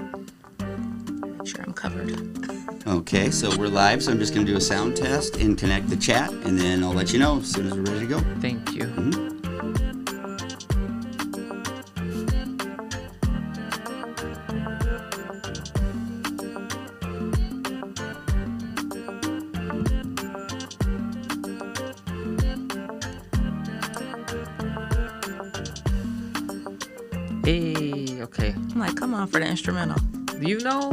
Make sure I'm covered. Okay, so we're live, so I'm just going to do a sound test and connect the chat, and then I'll let you know as soon as we're ready to go. Thank you. Hey, okay. I'm like, come on for the instrumental. You know?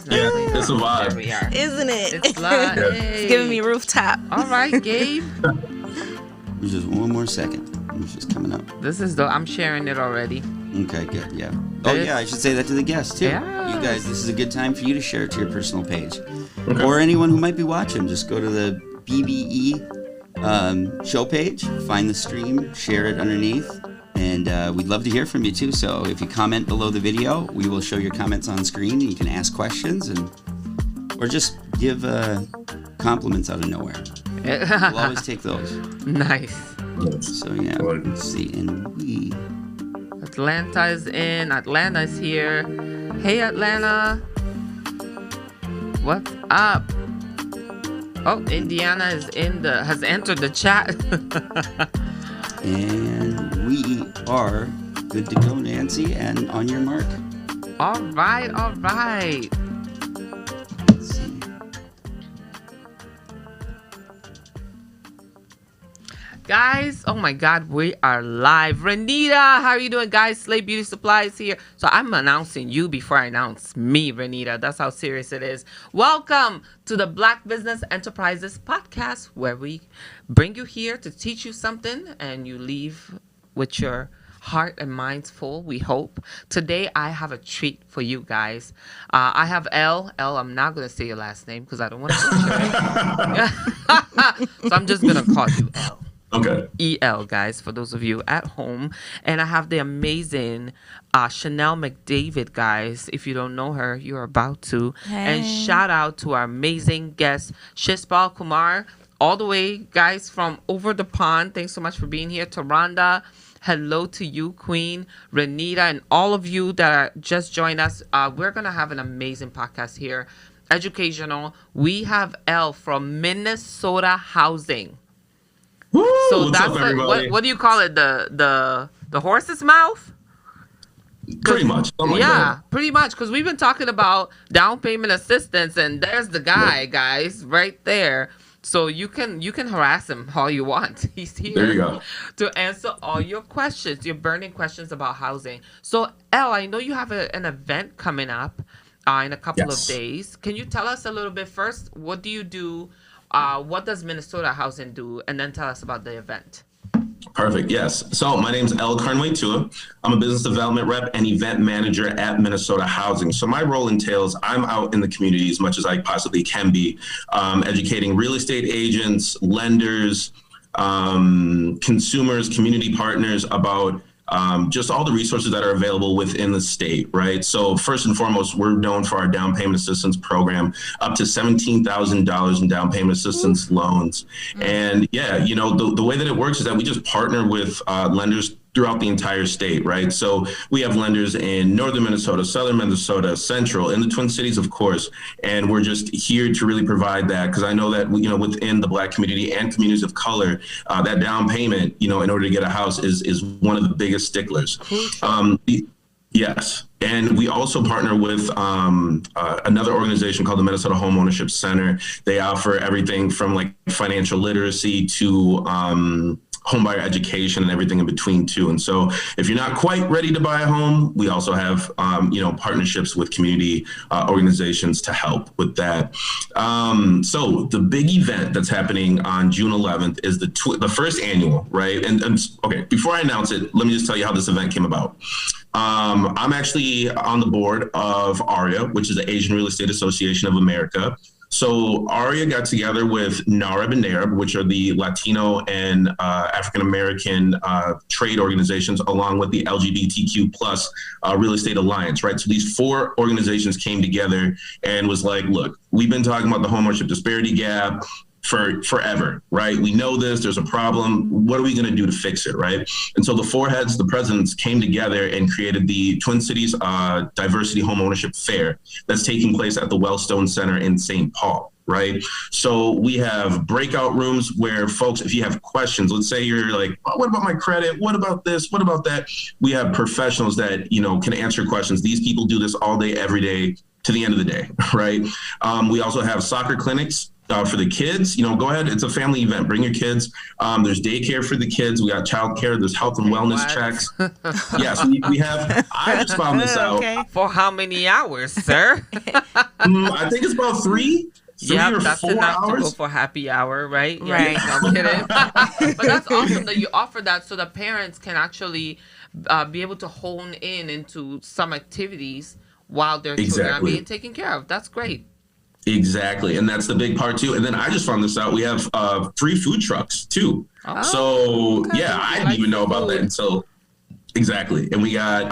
Yeah, it's a vibe. There we are. Isn't it? It's live. Yeah. Hey. It's giving me rooftop. All right, Gabe. There's just one more second. It's just coming up. This is I'm sharing it already. Okay, good, yeah. Oh, yeah, I should say that to the guests, too. Yes. You guys, this is a good time for you to share it to your personal page. Okay. Or anyone who might be watching, just go to the BBE show page, find the stream, share it underneath, and we'd love to hear from you, too. So if you comment below the video, we will show your comments on screen, and you can ask questions, or just give compliments out of nowhere. We'll always take those. Nice. So, yeah, let's see. And we... Atlanta is in. Atlanta is here. Hey, Atlanta. What's up? Oh, Indiana has entered the chat. And we are good to go, Nancy, and on your mark. All right. Let's see. Guys, oh my God, we are live. Renita, how are you doing, guys? Slay Beauty Supplies here. So I'm announcing you before I announce me, Renita. That's how serious it is. Welcome to the Black Business Enterprises podcast, where we bring you here to teach you something and you leave with your heart and minds full, we hope. Today, I have a treat for you guys. I have Elle. Elle, I'm not going to say your last name because I don't want to butcher it. So I'm just going to call you Elle. Okay. EL, guys, for those of you at home. And I have the amazing Chanel McDavid, guys. If you don't know her, you're about to. Hey. And shout out to our amazing guest, Shishpal Kumar, all the way, guys, from over the pond. Thanks so much for being here. Taranda, hello to you, Queen, Renita, and all of you that are just joined us. We're going to have an amazing podcast here, educational. We have Elle from Minnesota Housing. Woo! So What's that's up, everybody? what do you call it? The horse's mouth? Pretty much. Something like that. Pretty much. Because we've been talking about down payment assistance, and there's the guy, guys, right there. So you can harass him all you want. He's here. There you go. To answer all your questions, your burning questions about housing. So Elle, I know you have an event coming up in a couple of days. Can you tell us a little bit first? What do you do? What does Minnesota Housing do? And then tell us about the event. Perfect. Yes. So my name's El Carnway-Tua. I'm a business development rep and event manager at Minnesota Housing. So my role entails I'm out in the community as much as I possibly can be, educating real estate agents, lenders, consumers, community partners about just all the resources that are available within the state, right? So first and foremost, we're known for our down payment assistance program, up to $17,000 in down payment assistance loans. And yeah, you know, the way that it works is that we just partner with lenders throughout the entire state, right? So we have lenders in northern Minnesota, southern Minnesota, central, in the Twin Cities, of course. And we're just here to really provide that, because I know that, you know, within the Black community and communities of color, that down payment, you know, in order to get a house is one of the biggest sticklers. Yes. And we also partner with another organization called the Minnesota Home Ownership Center. They offer everything from like financial literacy to homebuyer education and everything in between too. And so if you're not quite ready to buy a home, we also have, you know, partnerships with community organizations to help with that. So the big event that's happening on June 11th is the first annual, right? And okay, before I announce it, let me just tell you how this event came about. I'm actually on the board of ARIA, which is the Asian Real Estate Association of America. So ARIA got together with NAREB and NAREB, which are the Latino and African-American trade organizations, along with the LGBTQ plus Real Estate Alliance, right? So these four organizations came together and was like, look, we've been talking about the homeownership disparity gap for forever, right? We know this, there's a problem. What are we going to do to fix it, right? And so the four heads, the presidents, came together and created the Twin Cities Diversity Home Ownership Fair that's taking place at the Wellstone Center in St. Paul. Right. So we have breakout rooms where folks, if you have questions, let's say you're like, oh, what about my credit? What about this? What about that? We have professionals that, can answer questions. These people do this all day, every day to the end of the day. Right. We also have soccer clinics for the kids. Go ahead. It's a family event. Bring your kids. There's daycare for the kids. We got childcare. There's health and wellness checks. Yes, we have. I just found this out. Okay. For how many hours, sir? I think it's about three. Yeah, that's 4 enough hours. to go for happy hour, right? Yeah, Right. no, I'm kidding. But that's awesome that you offer that so the parents can actually be able to hone in into some activities while their children are being taken care of. That's great. Exactly. And that's the big part too. And then I just found this out. We have free food trucks too. Oh, so okay. yeah, I didn't even know about that until exactly. And we got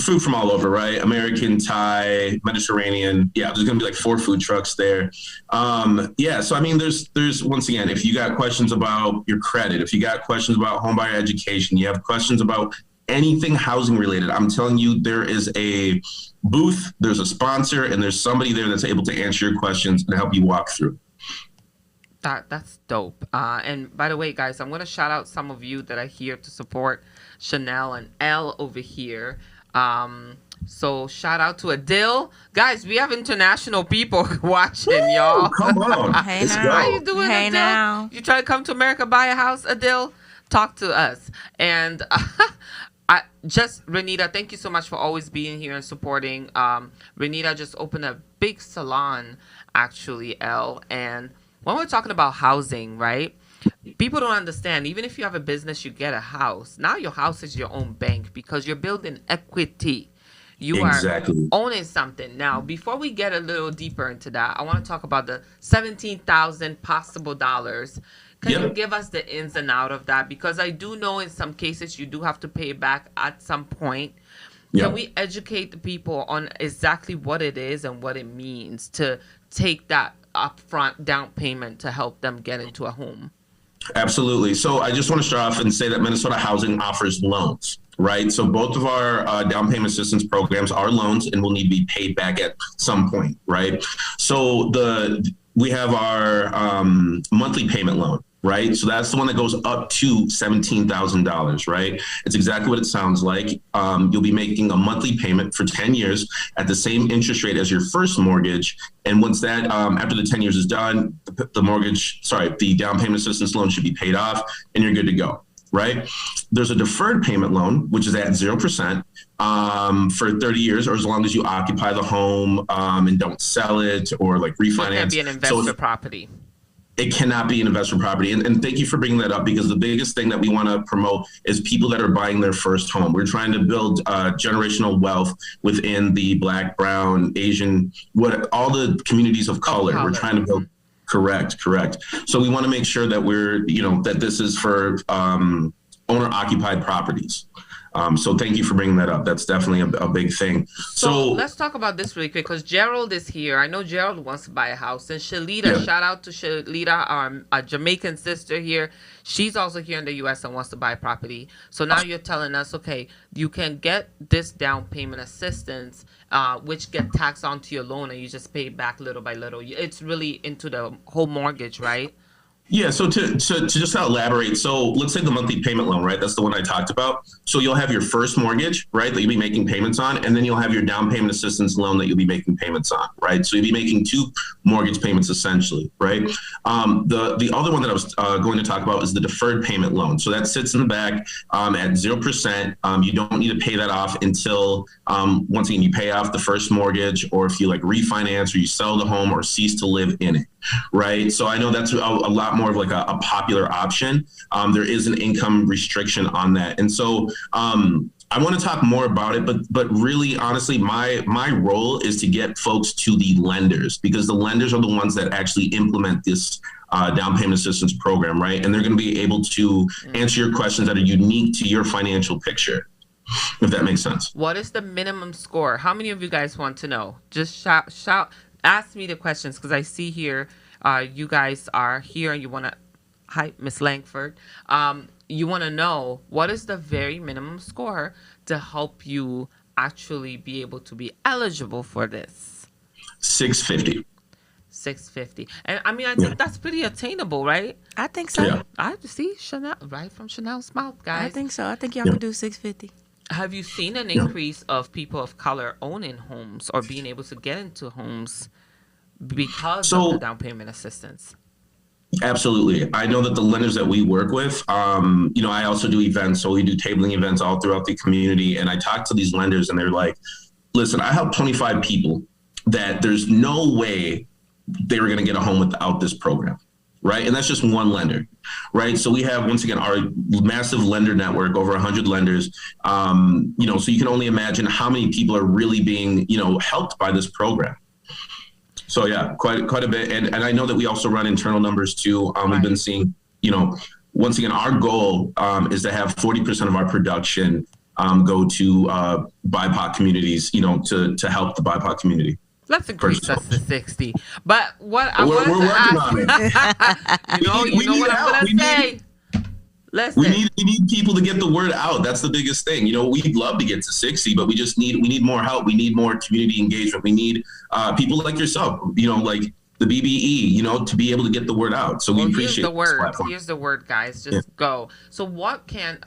food from all over, right? American, Thai, Mediterranean. Yeah, there's gonna be like 4 food trucks there. So I mean, there's once again, if you got questions about your credit, if you got questions about homebuyer education, you have questions about anything housing related, I'm telling you, there is a booth, there's a sponsor, and there's somebody there that's able to answer your questions and help you walk through. That's dope. And by the way, guys, I'm going to shout out some of you that are here to support Chanel and Elle over here. So shout out to Adil. Guys, we have international people watching, y'all. Come on. Hey Let's now. go. How you doing, Hey Adil? now. You try to come to America, buy a house, Adil? Talk to us. And Renita, thank you so much for always being here and supporting. Renita just opened a big salon, actually, Elle. And when we're talking about housing, right? People don't understand. Even if you have a business, you get a house. Now your house is your own bank because you're building equity. You Exactly. are owning something. Now, before we get a little deeper into that, I want to talk about the 17,000 possible dollars. Can you give us the ins and out of that? Because I do know in some cases you do have to pay back at some point. Can we educate the people on exactly what it is and what it means to take that upfront down payment to help them get into a home? Absolutely. So I just want to start off and say that Minnesota Housing offers loans, right? So both of our down payment assistance programs are loans and will need to be paid back at some point, right? So we have our monthly payment loan, right? So that's the one that goes up to $17,000, right? It's exactly what it sounds like. You'll be making a monthly payment for 10 years at the same interest rate as your first mortgage. And once that, after the 10 years is done, the down payment assistance loan should be paid off and you're good to go, right? There's a deferred payment loan, which is at 0% for 30 years or as long as you occupy the home and don't sell it or like refinance. It can be an investor property. It cannot be an investment property. And thank you for bringing that up because the biggest thing that we want to promote is people that are buying their first home. We're trying to build generational wealth within the Black, Brown, Asian, all the communities of color. We're trying to build. Correct. So we want to make sure that that this is for owner occupied properties. So thank you for bringing that up. That's definitely a big thing. So let's talk about this really quick because Gerald is here. I know Gerald wants to buy a house. And Shalita, shout out to Shalita, our Jamaican sister here. She's also here in the U.S. and wants to buy property. So now you're telling us, okay, you can get this down payment assistance, which get taxed onto your loan and you just pay back little by little. It's really into the whole mortgage, right? Yeah, so to just elaborate, so let's say the monthly payment loan, right? That's the one I talked about. So you'll have your first mortgage, right, that you'll be making payments on, and then you'll have your down payment assistance loan that you'll be making payments on, right? So you'll be making 2 mortgage payments essentially, right? The other one that I was going to talk about is the deferred payment loan. So that sits in the back at 0%. You don't need to pay that off until, once again, you pay off the first mortgage or if you like refinance or you sell the home or cease to live in it, right? So I know that's a lot more of like a popular option. There is an income restriction on that. And so I want to talk more about it, but really, honestly, my role is to get folks to the lenders because the lenders are the ones that actually implement this down payment assistance program, right? And they're going to be able to answer your questions that are unique to your financial picture, if that makes sense. What is the minimum score? How many of you guys want to know? Just shout, ask me the questions because I see here you guys are here and you want to, hi, Miss Langford, you want to know what is the very minimum score to help you actually be able to be eligible for this? 650. 650. And I mean, I think that's pretty attainable, right? I think so. Yeah. I see Chanel right from Chanel's mouth, guys. I think so. I think y'all can do 650. Have you seen an increase of people of color owning homes or being able to get into homes because of the down payment assistance? Absolutely. I know that the lenders that we work with, I also do events. So we do tabling events all throughout the community. And I talk to these lenders and they're like, listen, I helped 25 people that there's no way they were going to get a home without this program. Right. And that's just one lender. Right. So we have, once again, our massive lender network, over 100 lenders, so you can only imagine how many people are really being, helped by this program. So, yeah, quite a bit. And I know that we also run internal numbers, too. We've been seeing, once again, our goal is to have 40% of our production go to BIPOC communities, to help the BIPOC community. Let's increase that to 60. But what I we're wanted to working ask, on it. you know what I'm going to say. Listen. We need people to get the word out. That's the biggest thing. We'd love to get to 60, but we need more help. We need more community engagement. We need people like yourself, like the BBE, to be able to get the word out. So we appreciate the word. this platform. Here's the word, guys. Just go. So what can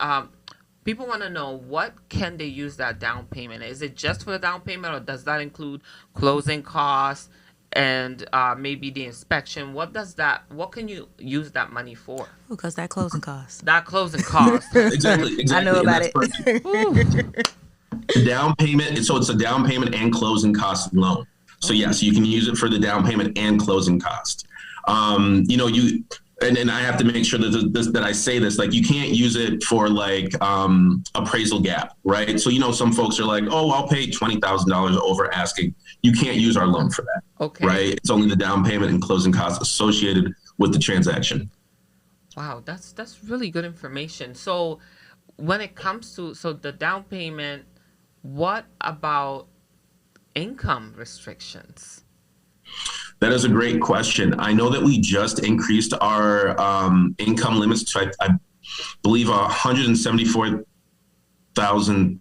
people want to know? What can they use that down payment? Is it just for the down payment, or does that include closing costs and maybe the inspection? What can you use that money for? Because that closing cost. That closing cost. Exactly. I know about it. The down payment. So it's a down payment and closing cost loan. So yes, you can use it for the down payment and closing cost. And I have to make sure that I say this, like, you can't use it for like appraisal gap, right? So, some folks are like, oh, I'll pay $20,000 over asking. You can't use our loan for that. Okay. Right? It's only the down payment and closing costs associated with the transaction. Wow, that's really good information. So when it comes to the down payment, what about income restrictions? That is a great question. I know that we just increased our income limits to, I believe, 174,000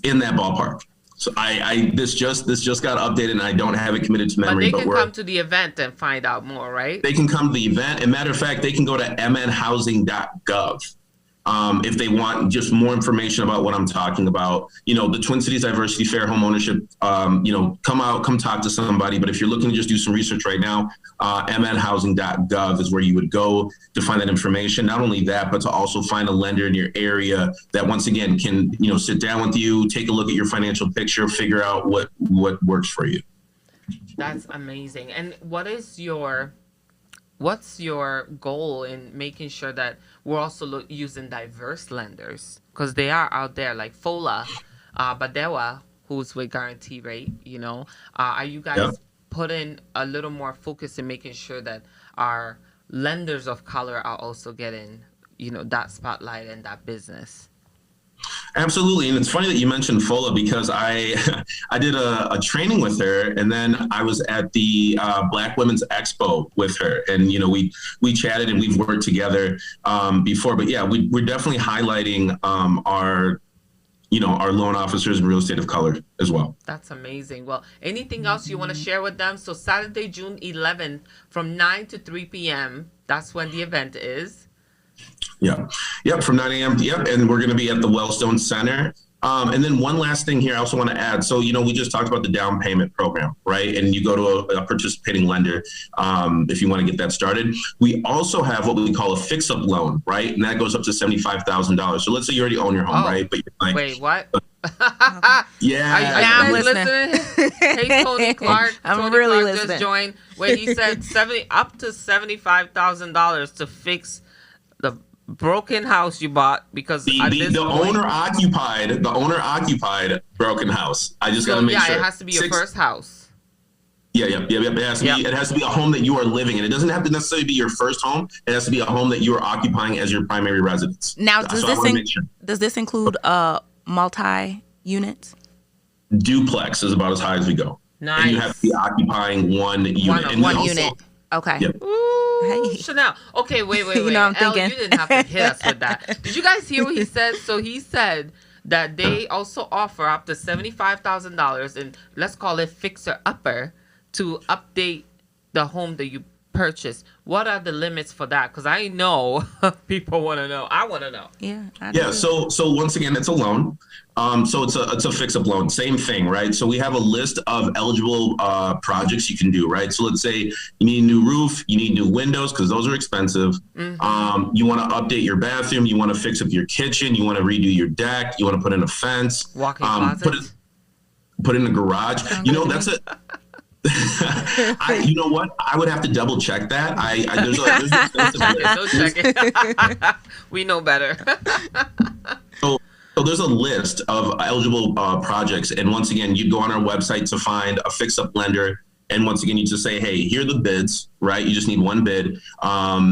in that ballpark. So this just got updated, and I don't have it committed to memory. But they can come to the event and find out more, right? They can come to the event. And matter of fact, they can go to mnhousing.gov. If they want just more information about what I'm talking about, the Twin Cities Diversity Fair Home Ownership, come talk to somebody. But if you're looking to just do some research right now, mnhousing.gov is where you would go to find that information. Not only that, but to also find a lender in your area that, once again, can, sit down with you, take a look at your financial picture, figure out what works for you. That's amazing. And what's your goal in making sure that we're also using diverse lenders? Because they are out there, like Fola, Badewa, who's with Guarantee Rate, Are you guys putting a little more focus in making sure that our lenders of color are also getting, that spotlight and that business? Absolutely. And it's funny that you mentioned Fola, because I did a training with her, and then I was at the Black Women's Expo with her, and we chatted and we've worked together before. But yeah, we're definitely highlighting our loan officers and real estate of color as well. That's amazing. Well, anything else you want to share with them? So Saturday, June 11th from 9 to 3 p.m. That's when the event is. Yeah. Yep. From 9 a.m. Yep. And we're going to be at the Wellstone Center. And then one last thing here, I also want to add. So, we just talked about the down payment program, right? And you go to a participating lender if you want to get that started. We also have what we call a fix-up loan, right? And that goes up to $75,000. So let's say you already own your home, right? But you're like, wait, what? Yeah. I'm listening. Hey, Tony Clark. I'm really Clark listening. Just joined. Wait, he said up to $75,000 to fix the broken house you bought, because the owner occupied broken house. I just got to make sure. Yeah, it has to be your first house. Yeah. It has to be a home that you are living in. It doesn't have to necessarily be your first home. It has to be a home that you are occupying as your primary residence. Now, does this include multi units? Duplex is about as high as we go. Nice. And you have to be occupying one unit. One unit. Okay. Yep. Ooh, Hey. Chanel. Okay, wait. You know I'm Elle, thinking. you didn't have to hit us with that. Did you guys hear what he said? So he said that they also offer up to $75,000 and let's call it fixer upper to update the home that you purchased. What are the limits for that? Because I know people want to know. I want to know. Yeah. Yeah. So once again, it's a loan. So it's a fix-up loan. Same thing, right? So we have a list of eligible projects you can do, right? So let's say you need a new roof, you need new windows because those are expensive. You want to update your bathroom, you want to fix up your kitchen, you want to redo your deck, you want to put in a fence, Walk-in closet. put in a garage. That's a. You know what? I would have to double check that. There's Don't check it. We know better. So there's a list of eligible projects, and once again, you go on our website to find a fix-up lender. And once again, you just say, hey, here are the bids, right? You just need one bid.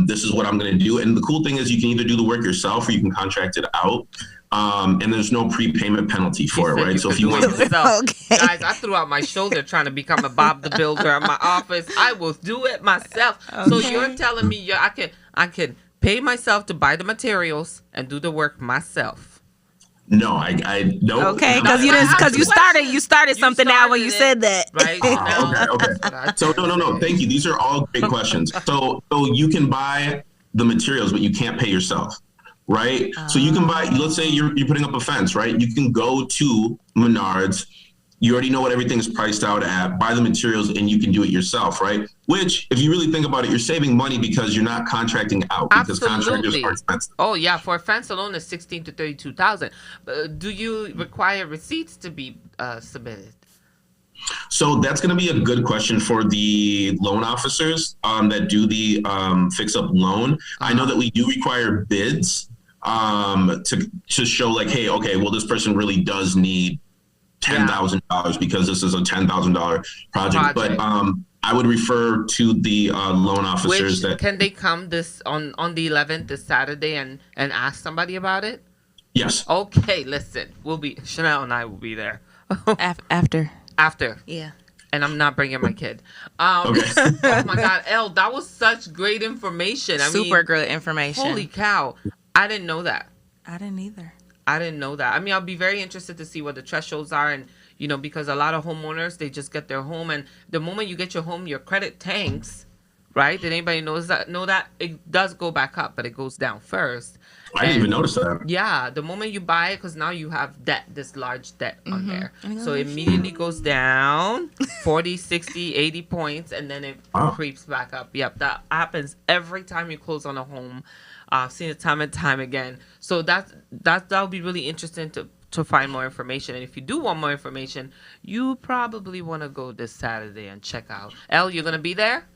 This is what I'm going to do. And the cool thing is you can either do the work yourself or you can contract it out. And there's no prepayment penalty for it, right? So if you want Okay. Guys, I threw out my shoulder trying to become a Bob the Builder at my office. I will do it myself. Okay. So you're telling me I can pay myself to buy the materials and do the work myself. No, I no. Okay, because you started something out when you said that. Right. Okay. So no. Thank you. These are all great questions. So you can buy the materials, but you can't pay yourself, right? So you can buy. Let's say you're putting up a fence, right? You can go to Menards. You already know what everything's priced out at. Buy the materials, and you can do it yourself, right? Which, if you really think about it, you're saving money because you're not contracting out. Because contractors are expensive. Oh yeah, for a fence alone is $16,000 to $32,000. Do you require receipts to be submitted? So that's going to be a good question for the loan officers that do the fix-up loan. I know that we do require bids to show like, hey, okay, well, this person really does need $10,000 because this is a $10,000 project. But I would refer to the loan officers. Can they come this on the 11th, this Saturday, and ask somebody about it? Yes. Okay, listen, Chanel and I will be there. After. Yeah. And I'm not bringing my kid. Okay. Oh my God, Elle, that was such great information. Super good information. Holy cow. I didn't know that. I didn't either. I didn't know that. I mean, I'll be very interested to see what the thresholds are. And, because a lot of homeowners, they just get their home. And the moment you get your home, your credit tanks, right? Did anybody know that? It does go back up, but it goes down first. I didn't even notice that. Yeah, the moment you buy it, because now you have debt, this large debt on there. So it immediately goes down 40, 60, 80 points, and then it creeps back up. Yep, that happens every time you close on a home. I've seen it time and time again. So that'll be really interesting to find more information. And if you do want more information, you probably want to go this Saturday and check out. Elle, you're going to be there?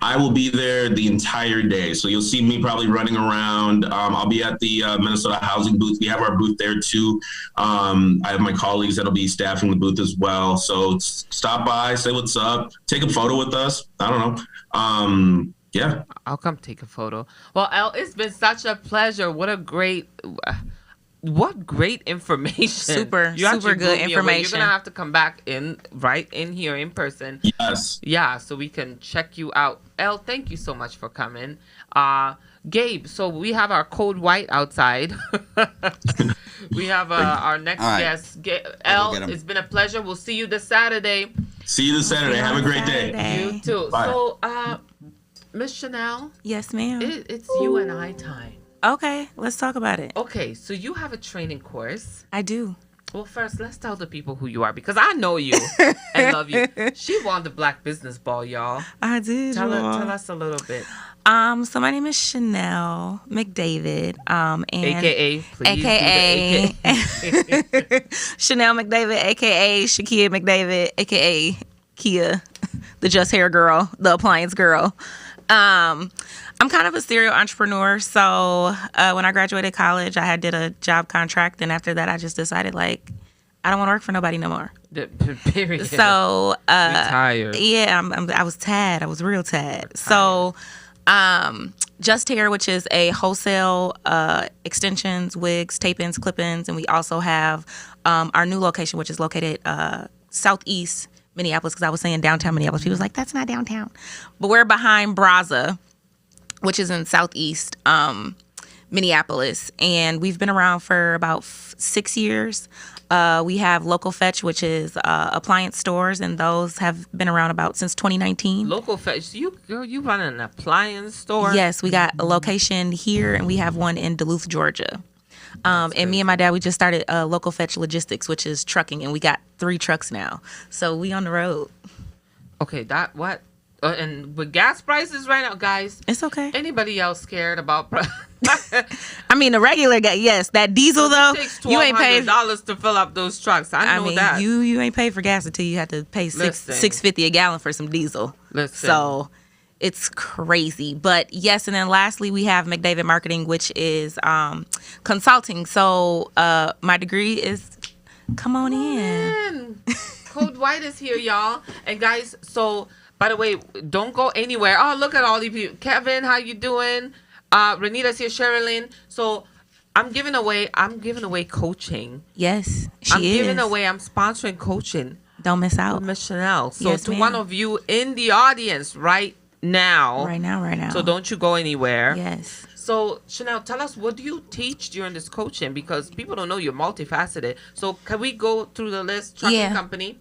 I will be there the entire day. So you'll see me probably running around. I'll be at the Minnesota Housing booth. We have our booth there too. I have my colleagues that'll be staffing the booth as well. So stop by, say what's up, take a photo with us. I don't know. Yeah. I'll come take a photo. Well, Elle, it's been such a pleasure. What great information. Super good information. You're going to have to come back in here in person. Yes. Yeah, so we can check you out. Elle, thank you so much for coming. Gabe, so we have our code white outside. We have our next guest. Elle, it's been a pleasure. We'll see you this Saturday. See you this Saturday. Have a great day. You too. Bye. So, Miss Chanel. Yes, ma'am. It's you and I time. Okay, let's talk about it. Okay, so you have a training course. I do. Well, first, let's tell the people who you are because I know you and love you. She won the Black Business Ball, y'all. I did. Tell us a little bit. So my name is Chanel McDavid. And AKA, please. AKA. Chanel McDavid, AKA Shakia McDavid, AKA Kia, the Just Hair Girl, the Appliance Girl. I'm kind of a serial entrepreneur. So when I graduated college, I did a job contract. And after that, I just decided, I don't want to work for nobody no more. Period. So, tired. Yeah, I was tad. I was real tad. So, Just Hair, which is a wholesale extensions, wigs, tape-ins, clip-ins. And we also have our new location, which is located southeast Minneapolis because I was saying downtown Minneapolis. People was like, that's not downtown. But we're behind Brazza, which is in southeast Minneapolis. And we've been around for about 6 years. We have Local Fetch, which is appliance stores, and those have been around about since 2019. Local Fetch, you run an appliance store? Yes, we got a location here, and we have one in Duluth, Georgia. And me and my dad, we just started Local Fetch Logistics, which is trucking, and we got 3 trucks now. So we on the road. Okay, that what? And with gas prices right now, guys. It's okay. Anybody else scared about? I mean, the regular guy, yes. That diesel though, It takes you ain't paid. $1,200 to fill up those trucks. I know that. you ain't paid for gas until you have to pay $6.50 a gallon for some diesel. Listen. So it's crazy. But yes, and then lastly, we have McDavid Marketing, which is consulting. So my degree is, come on in. Code White is here, y'all. And guys, so by the way, don't go anywhere. Oh, look at all these people. Kevin, how you doing? Renita's here, Sherilyn. So I'm giving away coaching. Yes, I'm sponsoring coaching. Don't miss out. With Miss Chanel. So Yes, to ma'am. one of you in the audience right now. Right now. So don't you go anywhere. Yes. So Chanel, tell us, what do you teach during this coaching? Because people don't know you're multifaceted. So can we go through the list? Trucking company.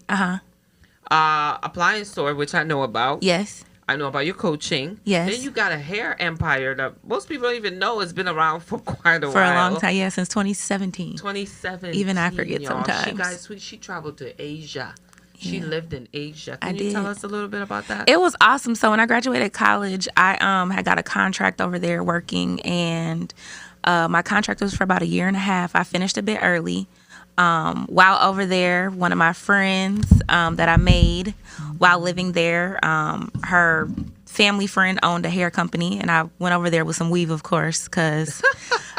Appliance store, which I know about. Yes. I know about your coaching. Yes. Then you got a hair empire that most people don't even know has been around for quite a while. For a long time, yeah, since 2017. 2017. Even I forget y'all. sometimes. She traveled to Asia. She Yeah. lived in Asia. I Can you tell did. us a little bit about that? It was awesome. So when I graduated college, I had got a contract over there working, and my contract was for about 1.5 years. I finished a bit early. While over there, one of my friends that I made while living there, her family friend owned a hair company, and I went over there with some weave, of course, because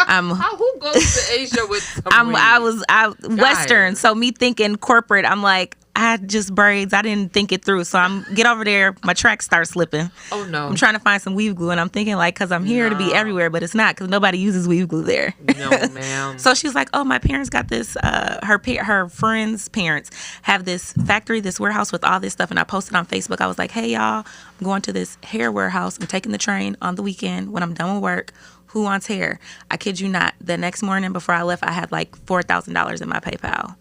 who goes to Asia with some I was Western, so me thinking corporate, I'm like, I had just braids. I didn't think it through. So I'm get over there. My tracks start slipping. Oh, no. I'm trying to find some weave glue. And I'm thinking like, because I'm here to be everywhere. But it's not because nobody uses weave glue there. No, ma'am. So she's like, oh, my parents got this. Her friend's parents have this factory, this warehouse with all this stuff. And I posted on Facebook. I was like, hey, y'all, I'm going to this hair warehouse. I'm taking the train on the weekend when I'm done with work. Who wants hair? I kid you not. The next morning before I left, I had like $4,000 in my PayPal.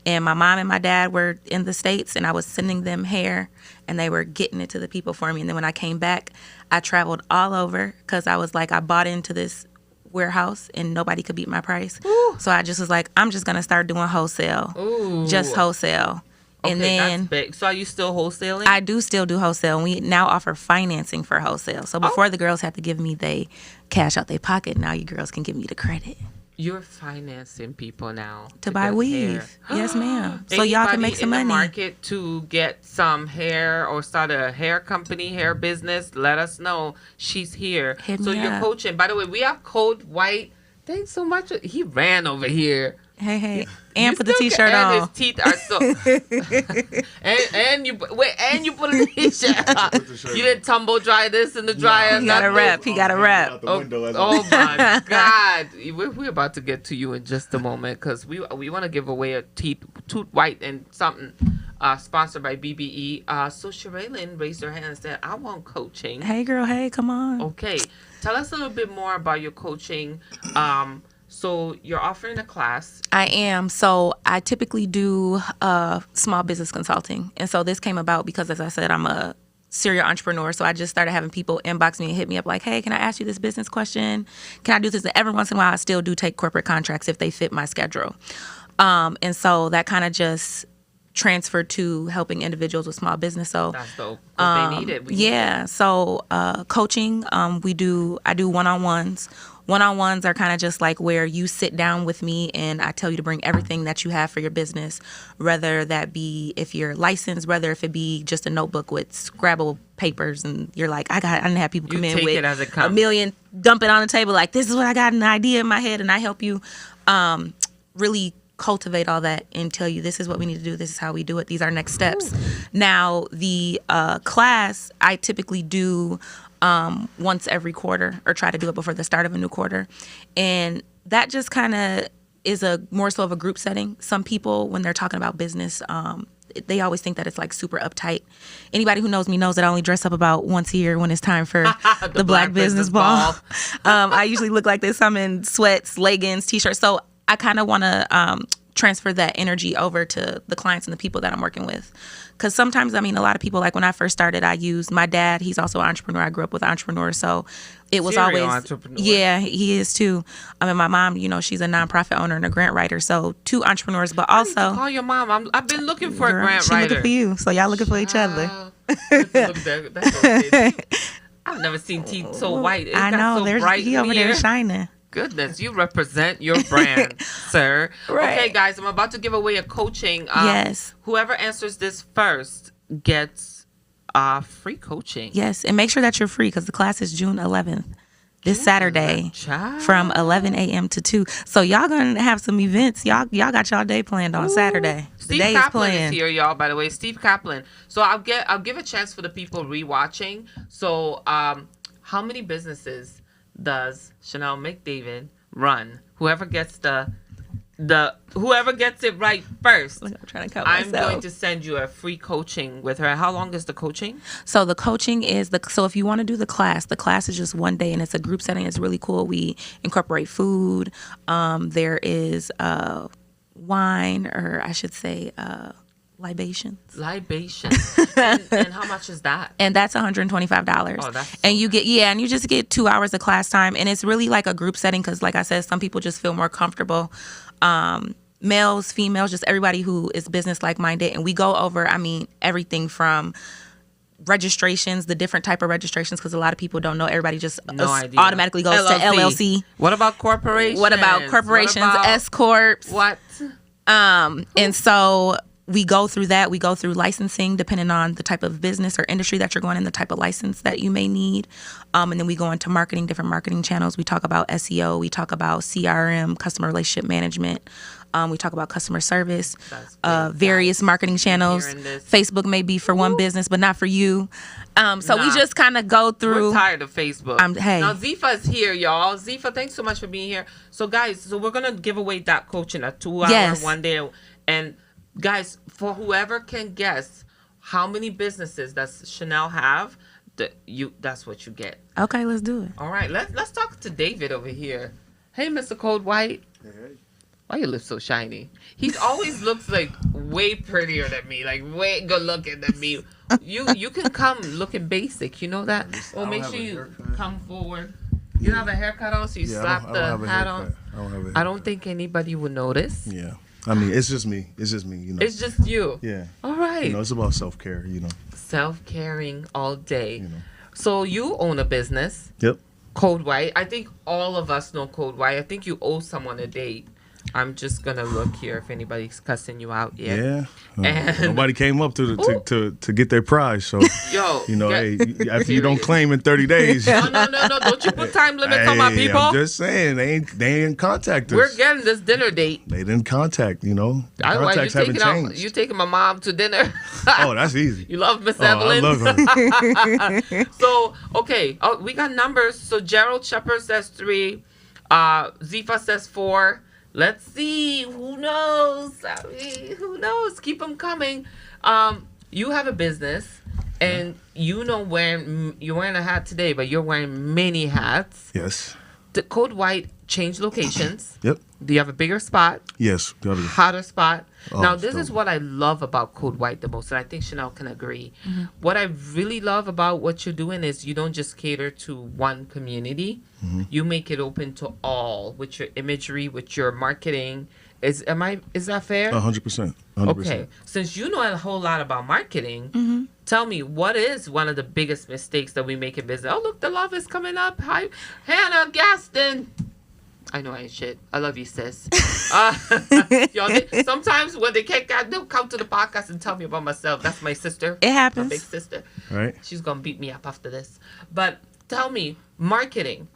And my mom and my dad were in the States, and I was sending them hair, and they were getting it to the people for me. And then when I came back, I traveled all over because I was like, I bought into this warehouse, and nobody could beat my price. Ooh. So I just was like, I'm just going to start doing wholesale. Ooh. Just wholesale. Okay, and then that's big. So are you still wholesaling? I do still do wholesale. And we now offer financing for wholesale. So before the girls had to give me the cash out their pocket, now you girls can give me the credit. You're financing people now to buy weave. Yes, ma'am. So y'all can make some money. In the market to get some hair or start a hair company, hair business, let us know. She's here. Hit so me you're up. Coaching. By the way, we have Code White. Thanks so much. He ran over here. Hey. And put the t-shirt and on. His teeth are so. and you put a t-shirt on. You didn't tumble dry this in the dryer. He got a wrap. He got a wrap. Oh my God. We're about to get to you in just a moment because we want to give away a tooth white and something sponsored by BBE. So Sherilyn raised her hand and said, I want coaching. Hey, girl. Hey, come on. Okay. Tell us a little bit more about your coaching. So you're offering a class. I am. So I typically do small business consulting. And so this came about because, as I said, I'm a serial entrepreneur. So I just started having people inbox me and hit me up like, hey, can I ask you this business question? Can I do this? And every once in a while, I still do take corporate contracts if they fit my schedule. And so that kind of just transferred to helping individuals with small business. So that's dope. They need it. Yeah. So coaching, I do one-on-ones. One-on-ones are kind of just like where you sit down with me and I tell you to bring everything that you have for your business, whether that be if you're licensed, whether if it be just a notebook with Scrabble papers and you're like, I didn't have people come in with a million, dump it on the table like, this is what I got an idea in my head, and I help you really cultivate all that and tell you this is what we need to do, this is how we do it, these are next steps. Now, the class I typically do once every quarter, or try to do it before the start of a new quarter. And that just kind of is more so of a group setting. Some people, when they're talking about business, they always think that it's like super uptight. Anybody who knows me knows that I only dress up about once a year when it's time for the Black Business Ball. I usually look like this. I'm in sweats, leggings, t-shirts. So I kind of want to transfer that energy over to the clients and the people that I'm working with. Because sometimes, I mean, a lot of people, like when I first started, I used my dad. He's also an entrepreneur. I grew up with entrepreneurs. So it was Serial always, entrepreneur. yeah, he is too. I mean, my mom, you know, she's a nonprofit owner and a grant writer. So 2 entrepreneurs, but also. Call your mom. I've been looking for Girl, a grant she writer. looking for you. So y'all looking for each other. That's okay. I've never seen teeth so white. It I got know. so There's bright he over here. there shining. Goodness, you represent your brand, sir. Right. Okay, guys, I'm about to give away a coaching. Yes. Whoever answers this first gets free coaching. Yes, and make sure that you're free because the class is June 11th, this Saturday, Child. from 11 a.m. to 2. So y'all gonna have some events. Y'all got y'all day planned on Saturday. The Steve day is Kaplan is planned. here, y'all. By the way, Steve Kaplan. So I'll give a chance for the people rewatching. So how many businesses does Chanel McDavid run? Whoever gets whoever gets it right first, Look, I'm trying to cut I'm myself. going to send you a free coaching with her. How long is the coaching? So the coaching is so if you want to do the class is just one day and it's a group setting. It's really cool. We incorporate food. There is wine, or I should say libations. And how much is that? And that's $125. Oh, that's so and you get and you just get 2 hours of class time, and it's really like a group setting because, like I said, some people just feel more comfortable. Males, females, just everybody who is business like minded, and we go over, I mean, everything from registrations, the different type of registrations, because a lot of people don't know. Everybody just No idea. automatically goes to LLC. What about corporations? What about corporations, S corps? What? And so we go through that. We go through licensing, depending on the type of business or industry that you're going in, the type of license that you may need. And then we go into marketing, different marketing channels. We talk about SEO. We talk about CRM, customer relationship management. We talk about customer service, various marketing channels. Facebook may be for one business, but not for you. So we just kind of go through. We're tired of Facebook. Hey. Now, Zifa's here, y'all. Zifa, thanks so much for being here. So, guys, we're going to give away that coaching, a 2 hour, Yes. one day. And, guys, for whoever can guess how many businesses does Chanel have, that's what you get. Okay, let's do it. All right, let's talk to David over here. Hey, Mr. Cold White. Hey. Why you look so shiny? He always looks like way prettier than me, like way good looking than me. You can come looking basic, you know that? Well, make sure you come forward. You don't have a haircut on, so you slap the hat on. I don't think anybody would notice. Yeah. I mean, it's just me. You know. It's just you. Yeah. All right. You know, it's about self-care, you know. Self-caring all day. You know. So you own a business. Yep. Cold White. I think all of us know Cold White. I think you owe someone a date. I'm just gonna look here if anybody's cussing you out yet. Yeah. And- Nobody came up to get their prize, so Yo, you know, get- hey, if you don't claim in 30 days. No. Don't you put time limits on my Hey, people? I'm just saying they ain't contact us. We're getting this dinner date. They didn't contact, you know. The Otherwise, contacts haven't changed. you taking my mom to dinner. Oh, that's easy. You love Miss Oh, I Evelyn. love her. So, okay. Oh, we got numbers. So Gerald Shepard says 3. Zifa says 4. Let's see. Who knows? I mean, who knows? Keep them coming. You have a business, and you're wearing a hat today, but you're wearing many hats. Yes. The Code White changed locations. Yep. Do you have a bigger spot? Yes. Got it. Hotter spot. Oh, Now, this so- is what I love about Code White the most, and I think Chanel can agree. What I really love about what you're doing is you don't just cater to one community. You make it open to all with your imagery, with your marketing. Is that fair? 100%. 100%. Okay. Since you know a whole lot about marketing, tell me, what is one of the biggest mistakes that we make in business? Oh, look, the love is coming up. Hi, Hannah Gaston. I know I ain't shit. I love you, sis. Y'all, sometimes when they can't, they'll come to the podcast and tell me about myself. That's my sister. It My happens. big sister. Right. She's going to beat me up after this. But tell me, marketing.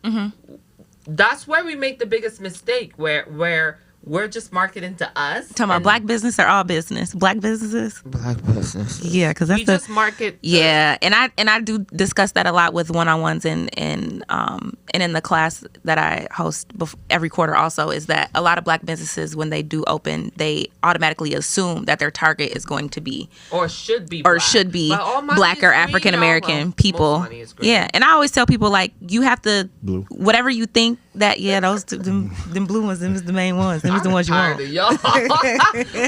That's where we make the biggest mistake, where we're just marketing to us. Talking about and black business or all business? Black businesses? black business. Yeah, because that's We just market. yeah, and I do discuss that a lot with one-on-ones and in the class that I host every quarter. Also, is that a lot of black businesses, when they do open, they automatically assume that their target is going to be or should be black black or African American people. Yeah, and I always tell people, like, you have to Blue. whatever you think that those them blue ones, them is the main ones, them is the ones you want. Y'all.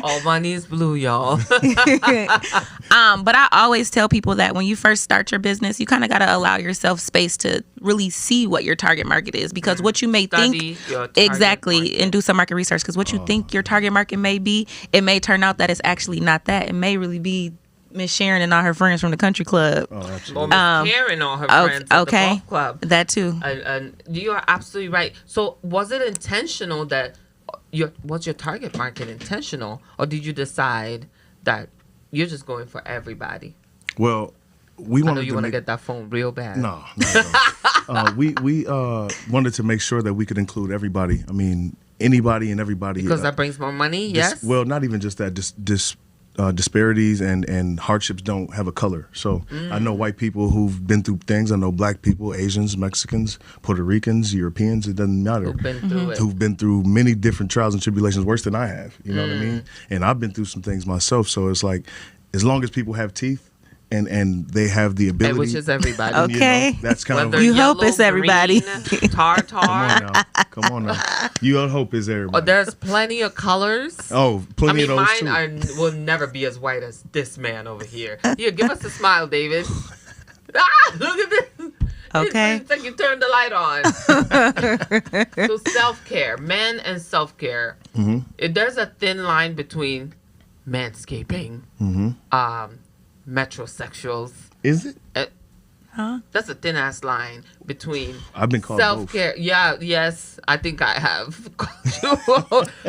All money is blue, y'all. But I always tell people that when you first start your business, you kind of got to allow yourself space to really see what your target market is, because what you may Study think your target exactly market. and do some market research, because what you think your target market may be, it may turn out that it's actually not that. It may really be Miss Sharon and all her friends from the country club. Oh, Or absolutely. Miss Karen or her friends at the golf club. That too. And you are absolutely right. So was it intentional that was your target market intentional, or did you decide that you're just going for everybody? Well, we I know wanted you to want to make, get that phone real bad. no. We wanted to make sure that we could include everybody. I mean, anybody and everybody. Because that brings more money. Yes. Well, not even just that. Disparities and hardships don't have a color. So I know white people who've been through things. I know black people, Asians, Mexicans, Puerto Ricans, Europeans. It doesn't matter. Who've been through it. Who've been through many different trials and tribulations, worse than I have. You know what I mean? And I've been through some things myself. So it's like, as long as people have teeth and they have the ability, Which is everybody. you know, Okay. that's kind Whether of. You yellow, hope it's everybody. green, tartar. Come on now. You hope is Oh, everybody. there's plenty of colors. Oh, I plenty mean, of those mine too. will never be as white as this man over here. Here, give us a smile, David. Look at this. Okay. It's like you turned the light on. So self-care, men and self-care. There's a thin line between manscaping, metrosexuals. Is it? That's a thin ass line between I've been called self-care. Yeah, yes, I think I have.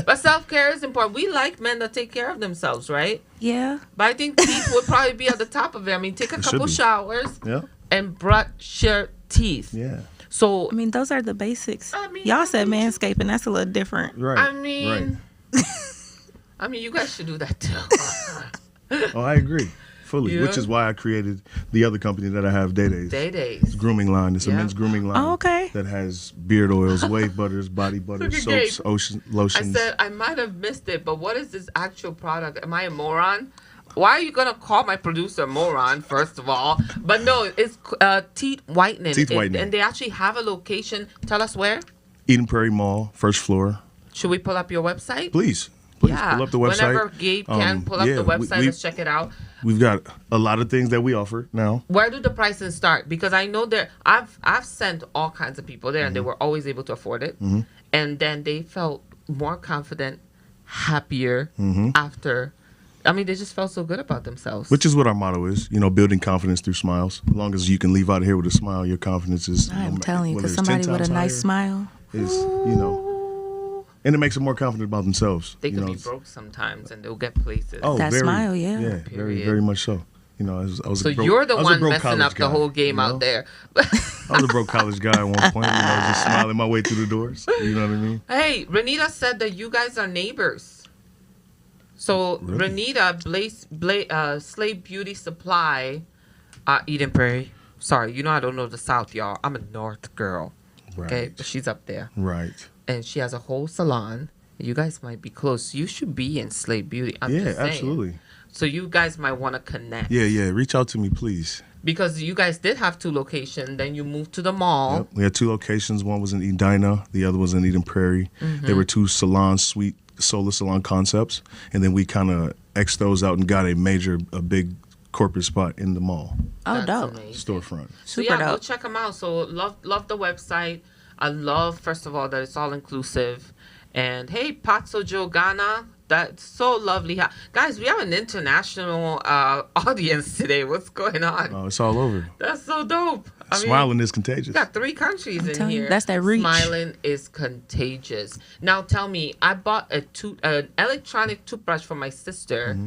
But self-care is important. We like men that take care of themselves, right? Yeah. But I think teeth would probably be at the top of it. I mean, take a It should couple be. showers Yeah. and brush your teeth. Yeah. So, I mean, those are the basics. I mean, Y'all said manscaping. That's a little different. Right. I mean, Right. I mean, you guys should do that too. Oh, I agree fully. Yeah. Which is why I created the other company that I have, Day Days. Day days. Grooming line. It's a Yeah. men's grooming line. Oh, okay. That has beard oils, wave butters, body butters, Look at soaps, Gabe. I lotions. said I might have missed it, but what is this actual product? Am I a moron? Why are you gonna call my producer a moron? First of all, but no, it's teeth whitening. Teeth whitening. And they actually have a location. Tell us where. Eden Prairie Mall, first floor. Should we pull up your website? Please Yeah. pull up the website. Whenever Gabe can pull up yeah, the website, we- let's check it out. We've got a lot of things that we offer now. Where do the prices start? Because I know I've sent all kinds of people there, and they were always able to afford it, and then they felt more confident, happier after. I mean, they just felt so good about themselves. Which is what our motto is, building confidence through smiles. As long as you can leave out of here with a smile, your confidence is. I'm telling you, whether because it's 10 somebody with a times nice higher, smile. is, and it makes them more confident about themselves. They you can know, be it's- broke sometimes, and they'll get places. Oh, That very, smile, yeah. Yeah, very, Period. very much so. I was so a broke, you're the I was a one broke messing college up the guy, whole game you know? out there. I was a broke college guy at one point, just smiling my way through the doors. You know what I mean? Hey, Renita said that you guys are neighbors. So Really? Renita, Slave Beauty Supply, Eden Prairie. Sorry, I don't know the South, y'all. I'm a North girl. Okay, Right. but she's up there, Right. and she has a whole salon. You guys might be close. You should be in Slave Beauty. I'm Yeah, just saying. absolutely. So you guys might want to connect. Yeah. Reach out to me, please. Because you guys did have 2 locations. Then you moved to the mall. Yep. We had 2 locations. One was in Edina. The other was in Eden Prairie. They were 2 sweet solar salon concepts. And then we kind of X'd those out and got a big corporate spot in the mall Oh, That's dope. amazing. storefront. So Super yeah, go dope. check them out. So love the website. I love, first of all, that it's all inclusive. And hey, Patso Joe Ghana, that's so lovely. Guys, we have an international audience today. What's going on? Oh, it's all over. That's so dope. I mean, Smiling is contagious. we got 3 countries in telling you, here. that's that reach. Smiling is contagious. Now tell me, I bought an electronic toothbrush for my sister.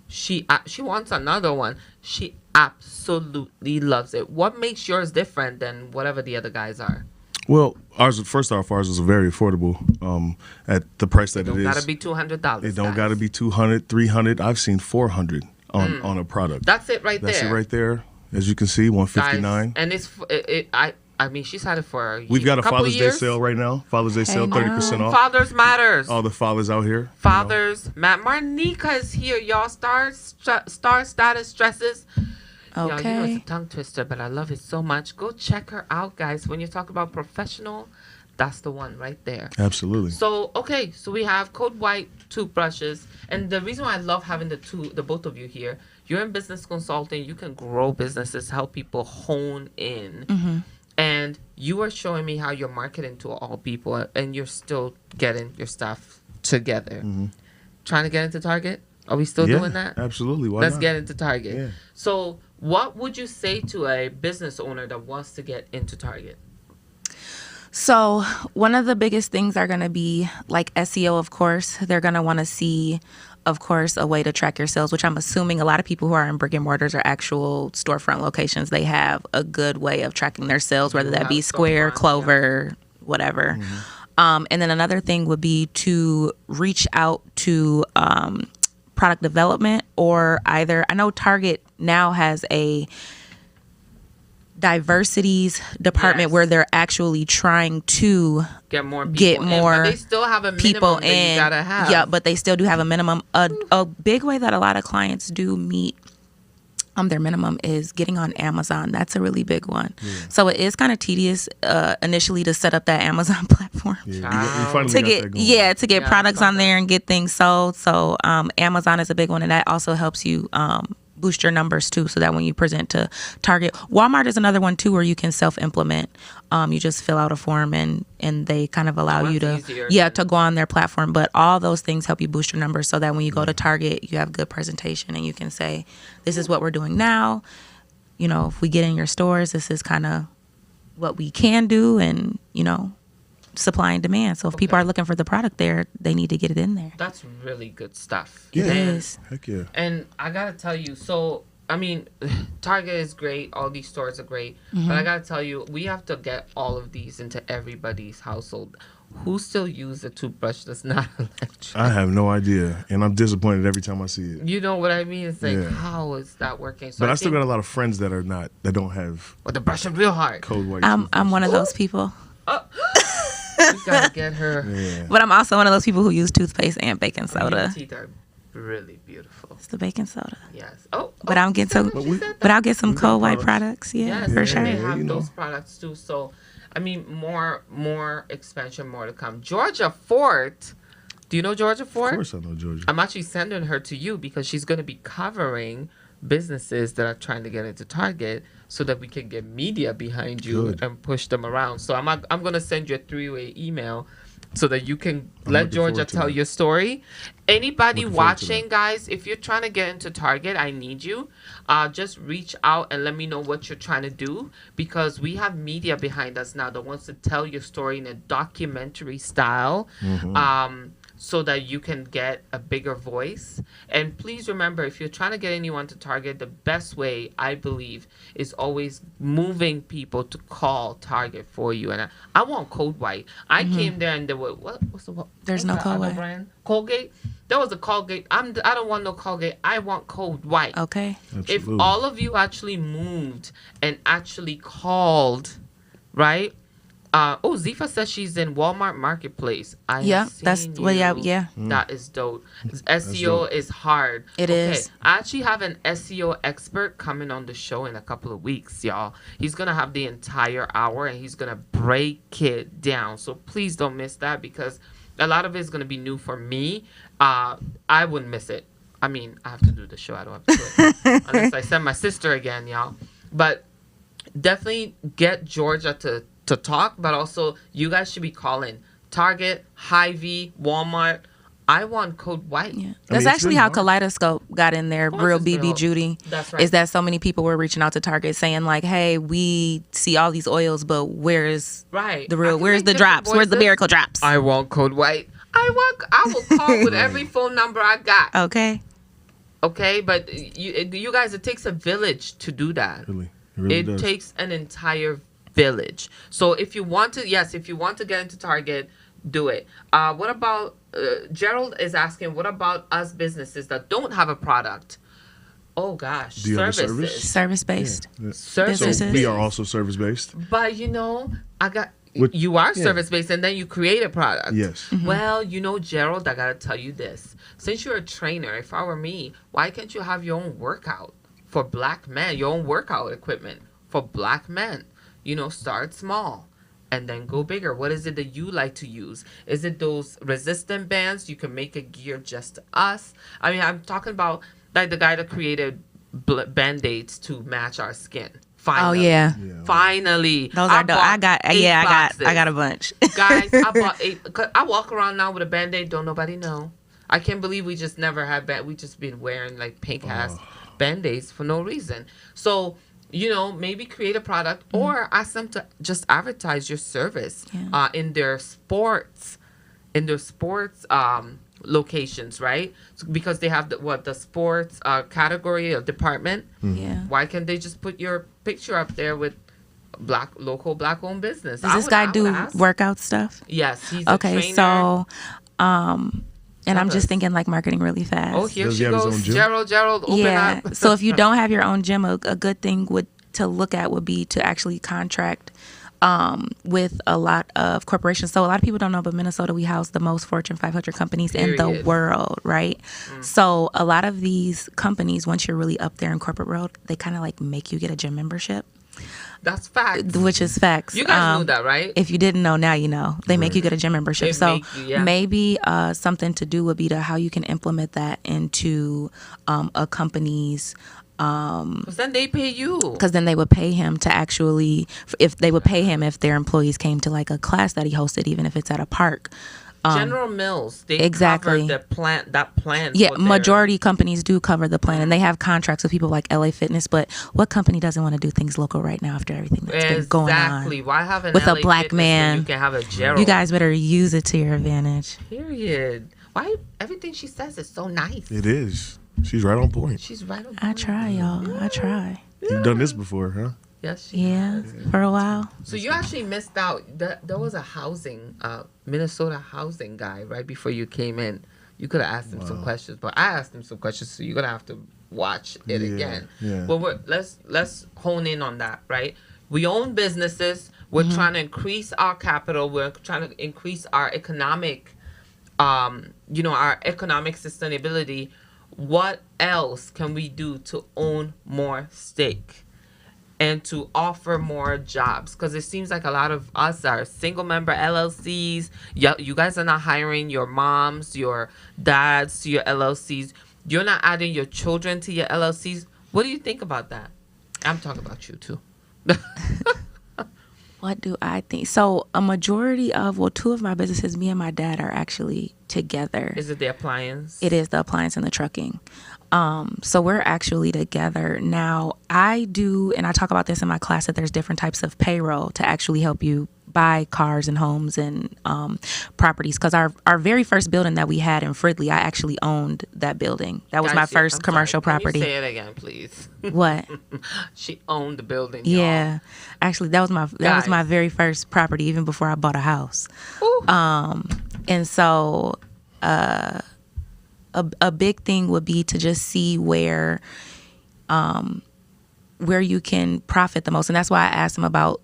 She wants another one. She absolutely loves it. What makes yours different than whatever the other guys are? Well, ours was very affordable at the price that it Don't is. gotta be $200. It don't gotta be 200, 300. I've seen 400 on a product. That's it right there. That's it right there. As you can see, 159. Guys, and it's I mean, she's had it for We've got a couple Father's years. Day sale right now. Father's Day sale, 30% off. Fathers matters. All the fathers out here. Fathers, Matt Marnika is here, y'all. Star status stresses. Okay. Y'all, you know it's a tongue twister, but I love it so much. Go check her out, guys. When you talk about professional, that's the one right there. Absolutely. So okay, so we have Code White toothbrushes, and the reason why I love having the both of you here, you're in business consulting. You can grow businesses, help people hone in. Mm-hmm. And you are showing me how you're marketing to all people, and you're still getting your stuff together. Mm-hmm. Trying to get into Target? Are we still doing that? Absolutely. Why Let's not? get into Target. Yeah. So, what would you say to a business owner that wants to get into Target? So one of the biggest things are going to be like SEO, of course. They're going to want to see, of course, a way to track your sales, which I'm assuming a lot of people who are in brick and mortars or actual storefront locations, they have a good way of tracking their sales, whether that be Square, Clover, whatever. Mm-hmm. And then another thing would be to reach out to product development, or either, I know Target now has a diversities department where they're actually trying to get more people but they still have a people minimum that you gotta have. Yeah, but they still do have a minimum. A big way that a lot of clients do meet their minimum is getting on Amazon. That's a really big one. Yeah. So it is kind of tedious initially to set up that Amazon platform. Yeah, to get products on there and get things sold. So Amazon is a big one, and that also helps you boost your numbers too, so that when you present to Target. Walmart is another one too, where you can self-implement. You just fill out a form and they kind of allow you to go on their platform. But all those things help you boost your numbers, so that when you go to Target, you have good presentation and you can say, this is what we're doing now. You know, if we get in your stores, this is kind of what we can do, and, you know, supply and demand. So if people are looking for the product there, they need to get it in there. That's really good stuff. Yeah. It is. Heck yeah. And I gotta tell you, so I mean, Target is great. All these stores are great. But I gotta tell you, we have to get all of these into everybody's household. Who still uses a toothbrush that's not electric? I have no idea, and I'm disappointed every time I see it. You know what I mean? It's like, how is that working? So but I still got a lot of friends that don't have. But they're brushing real hard. Code White. I'm one of those people. We gotta get her. Yeah. But I'm also one of those people who use toothpaste and baking soda. Your teeth are really beautiful. It's the baking soda. Yes. But I'll get some. But I'll get some Code White products. Yeah, yes, for sure. They have those products too. So, I mean, more expansion, more to come. Georgia Fort. Do you know Georgia Fort? Of course I know Georgia. I'm actually sending her to you because she's going to be covering businesses that are trying to get into Target, so that we can get media behind you and push them around. So I'm going to send you a 3-way email so that you can let Georgia tell your story. Anybody watching, guys, if you're trying to get into Target, I need you. Just reach out and let me know what you're trying to do, because we have media behind us now that wants to tell your story in a documentary style. So that you can get a bigger voice. And please remember, if you're trying to get anyone to Target, the best way, I believe, is always moving people to call Target for you. And I want Code White. I came there and there were, There's no Code White. Brand? Colgate? There was a Colgate. I don't want no Colgate. I want Code White. Okay. Absolutely. If all of you actually moved and actually called, right? Zifa says she's in Walmart Marketplace. That is dope. SEO is hard. It is. I actually have an SEO expert coming on the show in a couple of weeks, y'all. He's gonna have the entire hour and he's gonna break it down. So please don't miss that, because a lot of it is gonna be new for me. I wouldn't miss it. I mean, I have to do the show. I don't have to do it unless I send my sister again, y'all. But definitely get Georgia to talk, but also you guys should be calling Target, Hy-Vee, Walmart. I want Code White. Yeah. That's actually how Kaleidoscope got in there, real BB Judy. That's right. Is that so many people were reaching out to Target saying like, hey, we see all these oils, but where's the real, where's the drops? Where's the miracle drops? I want Code White. I will call with every phone number I got. Okay, but you guys, it takes a village to do that. Really? It really it does. takes an entire village. So if you want to, yes, if you want to get into Target, do it. What about, Gerald is asking, what about us businesses that don't have a product? Oh gosh, Do you have a service? services. Service based. Yeah. Services. Businesses. We are also service based. But you are service based, and then you create a product. Yes. Well, Gerald, I gotta tell you this. Since you're a trainer, if I were me, why can't you have your own workout for black men, your own workout equipment for black men? Start small and then go bigger. What is it that you like to use? Is it those resistant bands? You can make a gear just to us. I mean, I'm talking about like the guy that created Band-Aids to match our skin. Finally. Oh yeah. Finally. Those are dope. I got a bunch. Guys, I bought 8. 'Cause I walk around now with a Band-Aid. Don't nobody know. I can't believe we just never had we just been wearing like pink ass Band-Aids for no reason. So, maybe create a product or ask them to just advertise your service in their sports locations, right? Because they have the sports category or department. Yeah. Why can't they just put your picture up there with local black owned business? Does this guy do workout stuff? Yes, he's a Okay, trainer. so and I'm just thinking like marketing really fast. Oh, here Does she he have his goes. own gym? Gerald, open Yeah. up. So if you don't have your own gym, a good thing to look at would be to actually contract with a lot of corporations. So a lot of people don't know, but Minnesota, we house the most Fortune 500 companies in the Period. world, right? So a lot of these companies, once you're really up there in corporate world, they kind of like make you get a gym membership, That's facts. which is facts. You guys knew that, right? If you didn't know, now you know. They make you get a gym membership. They So make you, yeah. maybe something to do would be to how you can implement that into a company's. Because then they pay you. Because then they would pay him to actually, if their employees came to like a class that he hosted, even if it's at a park. General Mills, they exactly. cover that plan. Yeah, for their- majority companies do cover the plan, and they have contracts with people like LA Fitness. But what company doesn't want to do things local right now after everything that's been going on? Exactly. Why have an With a LA black Fitness when man. You can have a Gerald. You guys better use it to your advantage. Period. Why everything she says is so nice. It is. She's right on point. She's right on. I point. try, y'all. I try. You've done this before, huh? Yes, she Yeah, for a while. So you actually missed out. There was a Minnesota housing guy right before you came in. You could have asked him some questions, but I asked him some questions, so you're gonna have to watch it again. Yeah. But let's hone in on that, right? We own businesses. We're trying to increase our capital. We're trying to increase our economic, our economic sustainability. What else can we do to own more stake? And to offer more jobs, because it seems like a lot of us are single member LLCs. You guys are not hiring your moms, your dads to your LLCs. You're not adding your children to your LLCs. What do you think about that? I'm talking about you too. What do I think? So a majority of, two of my businesses, me and my dad are actually together. Is it the appliance? It is the appliance and the trucking. So we're actually together. Now, I do, and I talk about this in my class, that there's different types of payroll to actually help you buy cars and homes and properties. Because our very first building that we had in Fridley, I actually owned that building. That was my first commercial property. Can you say it again, please? What? She owned the building. Yeah. Y'all. Actually, that was my very first property, even before I bought a house. Ooh. And so a big thing would be to just see where you can profit the most. And that's why I asked him about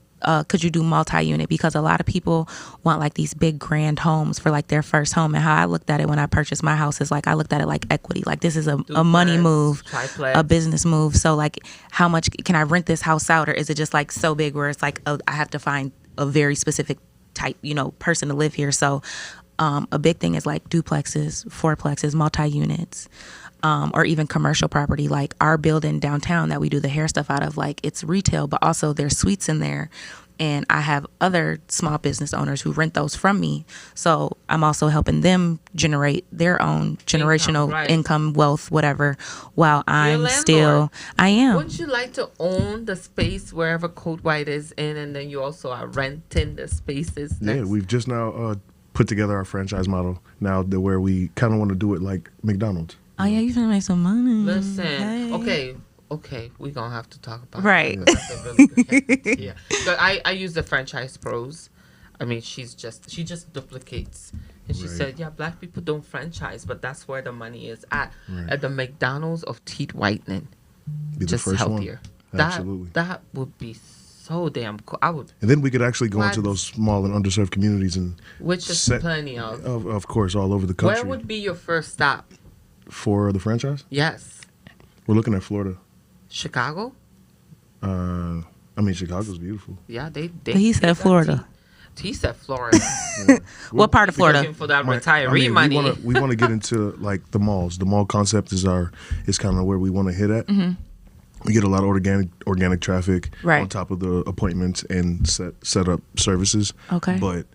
could you do multi-unit, because a lot of people want like these big grand homes for like their first home. And how I looked at it when I purchased my house is like I looked at it like equity. Like this is a money move, triplex. a business move. So like how much can I rent this house out, or is it just like so big where it's like I have to find a very specific type person to live here. So a big thing is like duplexes, fourplexes, multi-units, or even commercial property. Like our building downtown that we do the hair stuff out of, like it's retail, but also there's suites in there. And I have other small business owners who rent those from me. So I'm also helping them generate their own generational income, wealth, whatever, while I'm still, I am. Wouldn't you like to own the space wherever Code White is in, and then you also are renting the spaces? Yeah, we've just now put together our franchise model now where we kind of want to do it like McDonald's. Oh yeah, you finna make some money. Listen, Hey. okay, Okay, we're gonna have to talk about Right. that. That's a really good idea. But I use the franchise pros. I mean, she just duplicates. And she Right. said, yeah, black people don't franchise, but that's where the money is at. Right. At the McDonald's of teeth whitening. Be the Just first healthier. one. Absolutely. That would be so damn cool. I would, And then we could actually go What? into those small and underserved communities and which is set- plenty of. of course, all over the country. Where would be your first stop? For the franchise? Yes. We're looking at Florida. Chicago? I mean, Chicago's beautiful. Yeah, they But he they said got Florida. He said Florida. What part of Florida? Looking for that My- retiree money. We want to get into like the malls. The mall concept is kind of where we want to hit at. Mm-hmm. We get a lot of organic traffic Right. on top of the appointments and set up services. Okay. But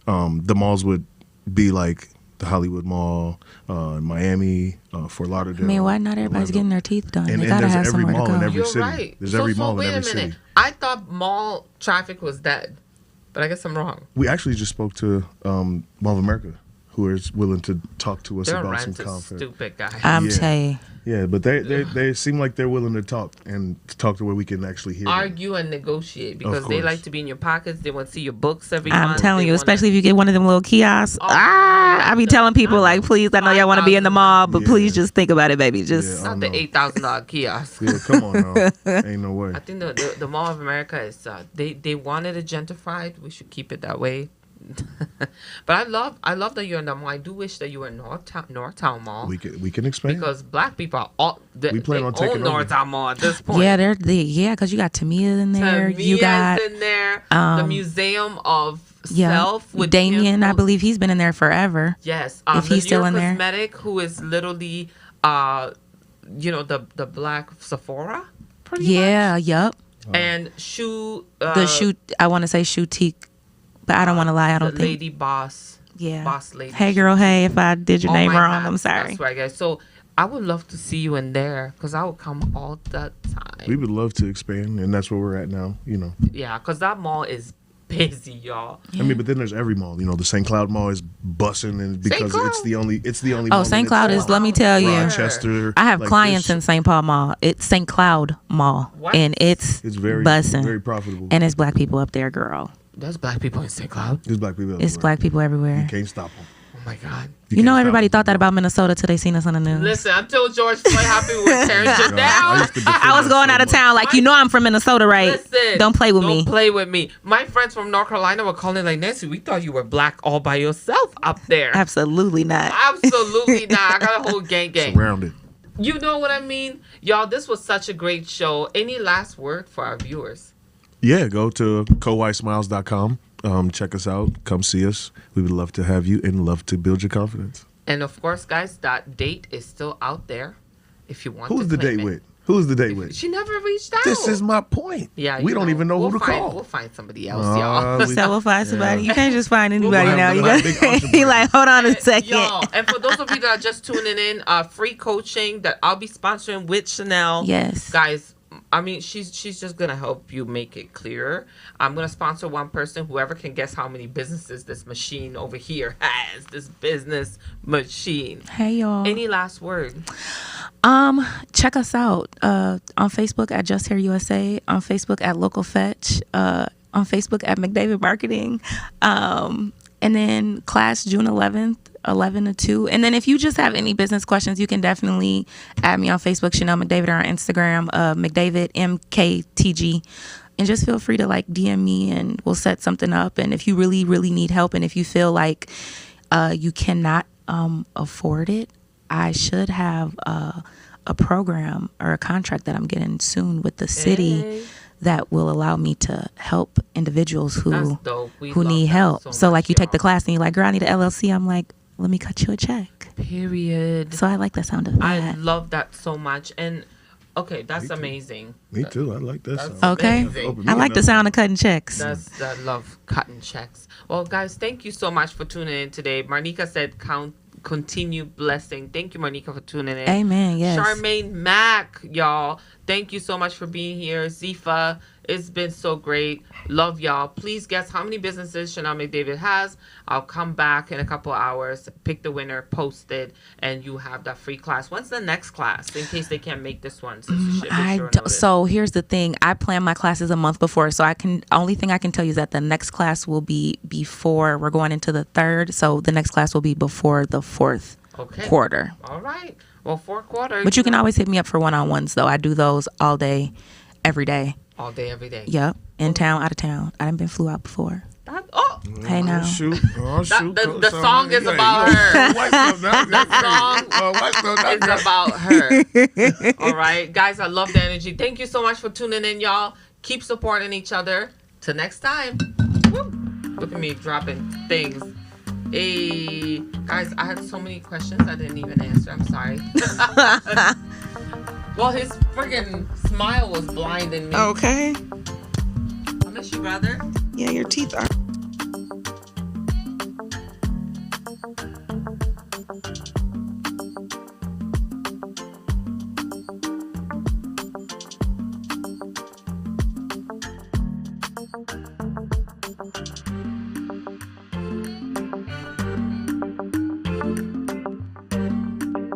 the malls would be like the Hollywood Mall, Miami, Fort Lauderdale. I mean, why not everybody's Orlando. getting their teeth done? And- they and gotta there's have every somewhere to mall in go. every You're city. right. There's every mall in wait every a minute. city. I thought mall traffic was dead, but I guess I'm wrong. We actually just spoke to Mall of America, who is willing to talk to us They're about some rent a content. stupid guy. I'm Yeah. telling you. Yeah, but they seem like they're willing to talk to where we can actually hear them. Argue and negotiate because they course. like to be in your pockets. They want to see your books every I'm month. telling They you, wanna- especially if you get one of them little kiosks. Oh, I be telling people like, please, I know y'all want to be in the mall, but Yeah. please just think about it, baby. Just Yeah. not Oh, the no. $8,000 kiosk. Yeah, come on now. Ain't no way. I think the Mall of America is they wanted it gentrified. We should keep it that way. But I love that you're in the mall. I do wish that you were in Northtown Mall We can expand. because black people are all We plan they on taking own over. Northtown Mall at this point. yeah, because you got Tamia in there. You Tamia's got in there. The Museum of Self with Damien. him. I believe he's been in there forever. Yes, if he's still in there. Cosmetic, who is literally, the black Sephora, pretty Yeah, yup. much. And shoe. The shoe. I want to say Shoutique, but I don't want to lie. I don't the think. Lady Boss. Yeah. Boss Lady. Hey, girl. Hey, if I did your Oh name my wrong, God, I'm sorry. That's right, guys. So I would love to see you in there because I would come all the time. We would love to expand, and that's where we're at now. Yeah, because that mall is busy, y'all. I mean, but then there's every mall. The St. Cloud Mall is bussing, and because Cloud? it's the only. Oh, mall St. in Cloud itself. is. Let me tell you. Rochester. I have like, clients there's- in St. Paul Mall. It's St. Cloud Mall, What? and it's It's very bussing, profitable. and it's black people up there, girl. There's black people in St. Cloud. There's black people. It's everywhere. black people You everywhere. can't stop them. Oh my God. You know, everybody thought that about Minnesota till they seen us on the news. Listen, until George Floyd happened with tearing shit I down. used to defend I was that going so out of much. town, like, you know, I'm from Minnesota, right? Listen, Don't play with me. Don't play with me. My friends from North Carolina were calling like, Nancy, we thought you were black all by yourself up there. Absolutely not. Absolutely not. I got a whole gang. Surrounded. You know what I mean? Y'all, this was such a great show. Any last word for our viewers? Yeah, go to kowhitesmiles.com. Check us out. Come see us. We would love to have you and love to build your confidence. And of course, guys, that date is still out there if you want Who's to the claim date it. with? Who's the date with? She never reached out. This is my point. Yeah, we you don't even know we'll who to find, call. We'll find somebody else, y'all. So we'll find somebody. You can't just find anybody We'll now. have You to have got big he entrepreneur. like, hold on a second. Y'all, and for those of you that are just tuning in, free coaching that I'll be sponsoring with Chanel. Yes. Guys, I mean, she's just gonna help you make it clearer. I'm gonna sponsor one person, whoever can guess how many businesses this machine over here has. This business machine. Hey y'all. Any last word? Check us out on Facebook at Just Hair USA, on Facebook at Local Fetch, on Facebook at McDavid Marketing, and then class June 11th, 11 to 2. And then if you just have any business questions, you can definitely add me on Facebook, Chanel McDavid, or on Instagram, McDavid MKTG. And just feel free to like DM me and we'll set something up. And if you really, really need help and if you feel like you cannot afford it, I should have a program or a contract that I'm getting soon with the city Hey. that will allow me to help individuals That's who dope. We who love need that help. So much, like you take the y'all. class and you're like, girl, I need an LLC. I'm like, let me cut you a check. Period. So I like the sound of I that. love that so much. And okay, that's Me too. amazing. Me too. I like that. That's sound. Okay. amazing. Open me I like the up. sound of cutting checks. I love cutting checks. Well, guys, thank you so much for tuning in today. Marnika said, continue blessing. Thank you, Marnika, for tuning in. Amen. Yes. Charmaine Mack, y'all. Thank you so much for being here. Zifa, it's been so great. Love y'all. Please guess how many businesses Chanel McDavid has. I'll come back in a couple hours, pick the winner, post it, and you have that free class. When's the next class in case they can't make this one? Since the ship is short notice? So here's the thing. I plan my classes a month before, so only thing I can tell you is that the next class will be before we're going into the third. So the next class will be before the fourth quarter. All right. Well, fourth quarter. But you can always hit me up for one-on-ones, though. I do those all day, every day. All day, every day. Yep. In town, out of town. I done been flew out before. Hey now. Shoot. The song is about her. The song is about her. All right. Guys, I love the energy. Thank you so much for tuning in, y'all. Keep supporting each other. Till next time. Woo. Look at me dropping things. Hey, guys, I had so many questions I didn't even answer. I'm sorry. Well, his friggin' smile was blinding me. Okay. I miss you, brother. Yeah, your teeth are...